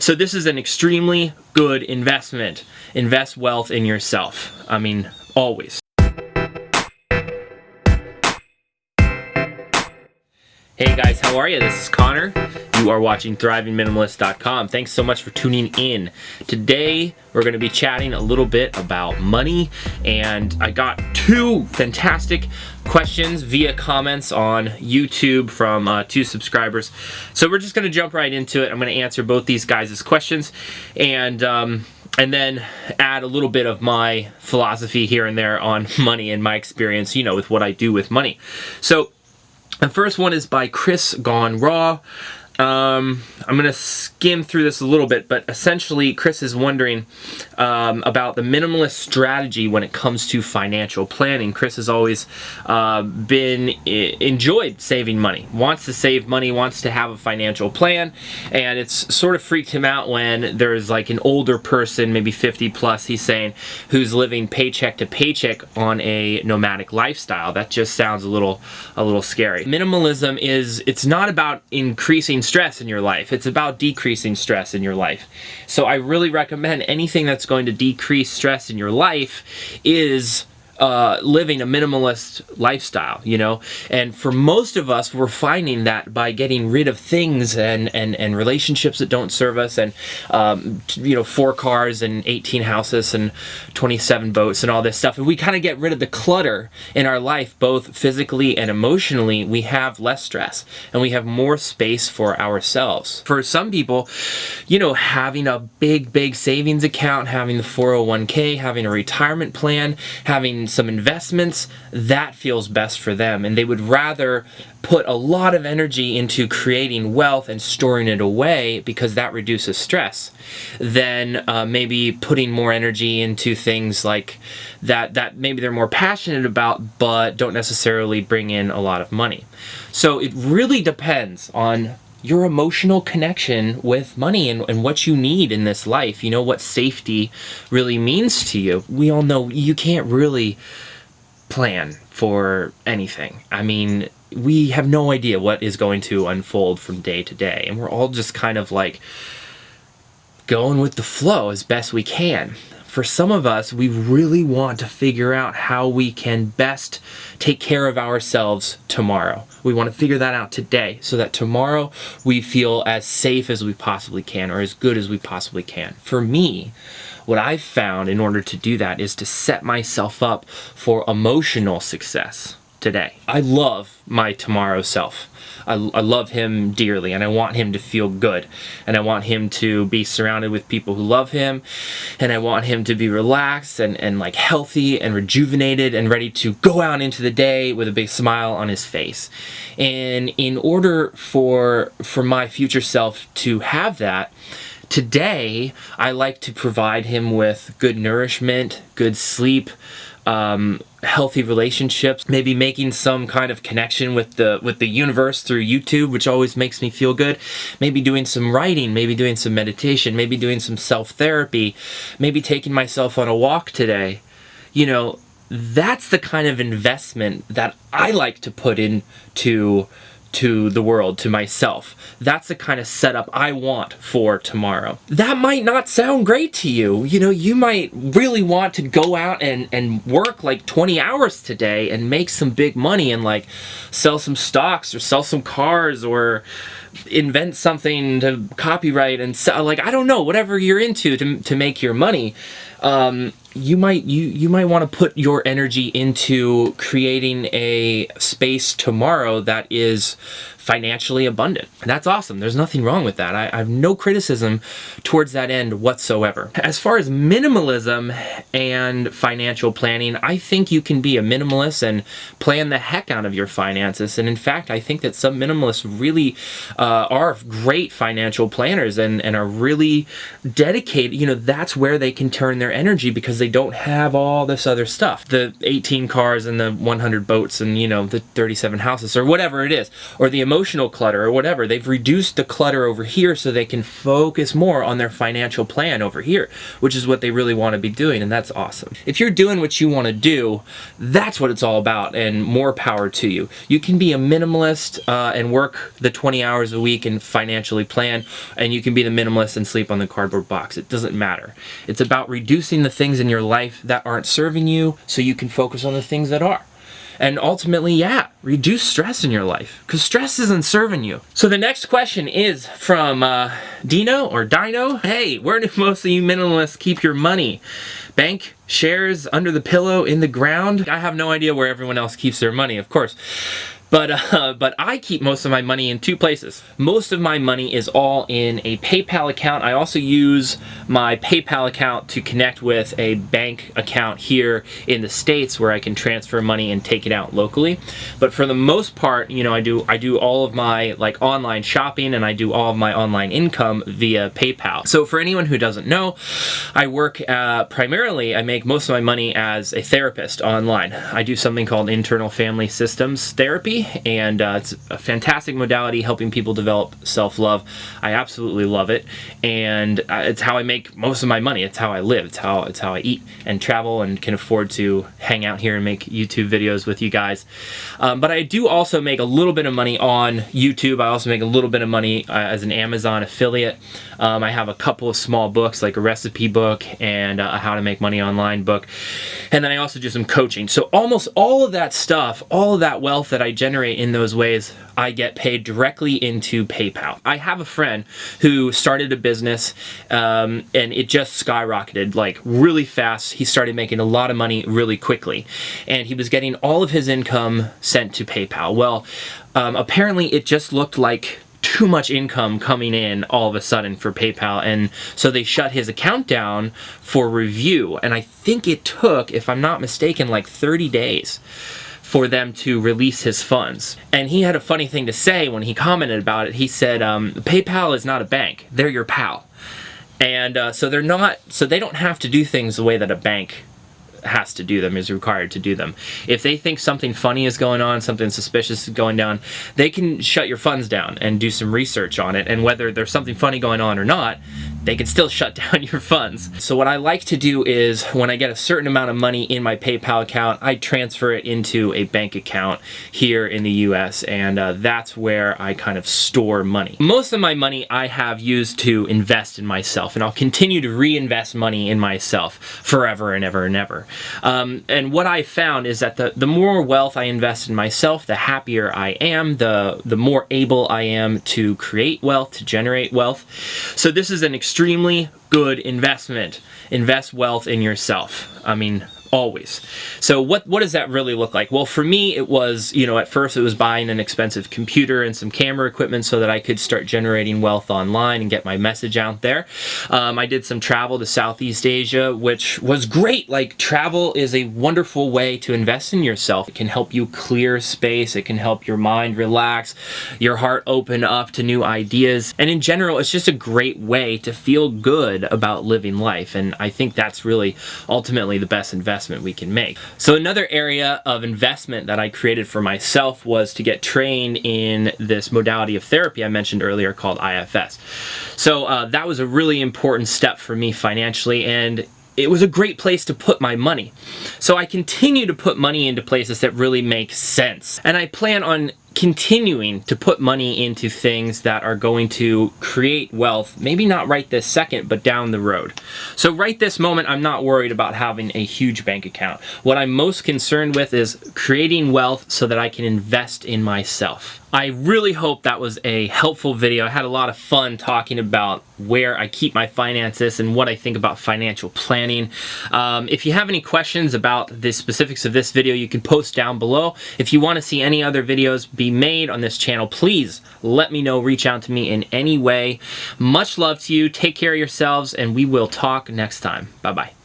So this is an extremely good investment. Invest wealth in yourself. I mean, always. Hey guys, how are you? This is Connor. You are watching ThrivingMinimalist.com. Thanks so much for tuning in. Today, we're going to be chatting a little bit about money, and I got two fantastic questions via comments on YouTube from two subscribers. So we're just going to jump right into it. I'm going to answer both these guys' questions, and then add a little bit of my philosophy here and there on money and my experience, you know, with what I do with money. So the first one is by Chris Gone Raw. I'm going to skim through this a little bit, but essentially Chris is wondering about the minimalist strategy when it comes to financial planning. Chris has always enjoyed saving money, wants to save money, wants to have a financial plan, and it's sort of freaked him out when there's like an older person, maybe 50 plus, he's saying, who's living paycheck to paycheck on a nomadic lifestyle. That just sounds a little scary. Minimalism it's not about increasing stress in your life. It's about decreasing stress in your life. So I really recommend anything that's going to decrease stress in your life is living a minimalist lifestyle, you know? And for most of us, we're finding that by getting rid of things and relationships that don't serve us, and, you know, 4 cars and 18 houses and 27 boats and all this stuff, and we kind of get rid of the clutter in our life, both physically and emotionally, we have less stress and we have more space for ourselves. For some people, you know, having a big savings account, having the 401k, having a retirement plan, having some investments, that feels best for them, and they would rather put a lot of energy into creating wealth and storing it away because that reduces stress than maybe putting more energy into things like that maybe they're more passionate about but don't necessarily bring in a lot of money. So it really depends on your emotional connection with money and what you need in this life. You know, what safety really means to you. We all know you can't really plan for anything. I mean, we have no idea what is going to unfold from day to day, and we're all just kind of like going with the flow as best we can. For some of us, we really want to figure out how we can best take care of ourselves tomorrow. We want to figure that out today so that tomorrow we feel as safe as we possibly can, or as good as we possibly can. For me, what I've found in order to do that is to set myself up for emotional success today. I love my tomorrow self. I love him dearly, and I want him to feel good, and I want him to be surrounded with people who love him, and I want him to be relaxed and like healthy and rejuvenated and ready to go out into the day with a big smile on his face. And in order for my future self to have that, today I like to provide him with good nourishment, good sleep, healthy relationships, maybe making some kind of connection with the universe through YouTube, which always makes me feel good, maybe doing some writing, maybe doing some meditation, maybe doing some self-therapy, maybe taking myself on a walk today. You know, that's the kind of investment that I like to put into the world, to myself. That's the kind of setup I want for tomorrow. That might not sound great to you. You know, you might really want to go out and work like 20 hours today and make some big money and like sell some stocks or sell some cars or invent something to copyright and sell, like, I don't know, whatever you're into to make your money. You might want to put your energy into creating a space tomorrow that is financially abundant. And that's awesome. There's nothing wrong with that. I have no criticism towards that end whatsoever. As far as minimalism and financial planning, I think you can be a minimalist and plan the heck out of your finances. And in fact, I think that some minimalists really are great financial planners and are really dedicated. You know, that's where they can turn their energy because they don't have all this other stuff. The 18 cars and the 100 boats and, you know, the 37 houses or whatever it is. Or the emotional emotional clutter or whatever. They've reduced the clutter over here so they can focus more on their financial plan over here, which is what they really want to be doing, and that's awesome. If you're doing what you want to do, that's what it's all about, and more power to you. You can be a minimalist and work the 20 hours a week and financially plan, and you can be the minimalist and sleep on the cardboard box. It doesn't matter. It's about reducing the things in your life that aren't serving you so you can focus on the things that are. And ultimately, yeah, reduce stress in your life, because stress isn't serving you. So the next question is from Dino or Dino. Hey, where do most of you minimalists keep your money? Bank, shares, under the pillow, in the ground? I have no idea where everyone else keeps their money, of course. But I keep most of my money in two places. Most of my money is all in a PayPal account. I also use my PayPal account to connect with a bank account here in the States where I can transfer money and take it out locally. But for the most part, you know, I do all of my like online shopping, and I do all of my online income via PayPal. So for anyone who doesn't know, I work primarily, I make most of my money as a therapist online. I do something called internal family systems therapy, and it's a fantastic modality helping people develop self-love. I absolutely love it, and it's how I make most of my money. It's how I live. It's how I eat and travel and can afford to hang out here and make YouTube videos with you guys. But I do also make a little bit of money on YouTube. I also make a little bit of money as an Amazon affiliate. I have a couple of small books, like a recipe book and a how to make money online book. And then I also do some coaching. So almost all of that stuff, all of that wealth that I generate in those ways, I get paid directly into PayPal. I have a friend who started a business and it just skyrocketed like really fast. He started making a lot of money really quickly, and he was getting all of his income sent to PayPal. Well, apparently it just looked like too much income coming in all of a sudden for PayPal, and so they shut his account down for review. And I think it took, if I'm not mistaken, like 30 days for them to release his funds. And he had a funny thing to say when he commented about it. He said, PayPal is not a bank, they're your pal. And so they don't have to do things the way that a bank has to do them, is required to do them. If they think something funny is going on, something suspicious is going down, they can shut your funds down and do some research on it, and whether there's something funny going on or not, they can still shut down your funds. So what I like to do is, when I get a certain amount of money in my PayPal account, I transfer it into a bank account here in the US, and that's where I kind of store money. Most of my money I have used to invest in myself, and I'll continue to reinvest money in myself forever and ever and ever. And what I found is that the more wealth I invest in myself, the happier I am, the more able I am to create wealth, to generate wealth. So this is an extremely good investment. Invest wealth in yourself. I mean, always. So what does that really look like? Well, for me, it was, you know, at first it was buying an expensive computer and some camera equipment so that I could start generating wealth online and get my message out there. I did some travel to Southeast Asia, which was great. Like, travel is a wonderful way to invest in yourself. It can help you clear space. It can help your mind relax, your heart open up to new ideas. And in general, it's just a great way to feel good about living life. And I think that's really ultimately the best investment we can make. So another area of investment that I created for myself was to get trained in this modality of therapy I mentioned earlier called IFS. So that was a really important step for me financially, and it was a great place to put my money. So I continue to put money into places that really make sense. And I plan on continuing to put money into things that are going to create wealth, maybe not right this second, but down the road. So right this moment, I'm not worried about having a huge bank account. What I'm most concerned with is creating wealth so that I can invest in myself. I really hope that was a helpful video. I had a lot of fun talking about where I keep my finances and what I think about financial planning. If you have any questions about the specifics of this video, you can post down below. If you want to see any other videos be made on this channel, please let me know. Reach out to me in any way. Much love to you. Take care of yourselves, and we will talk next time. Bye-bye.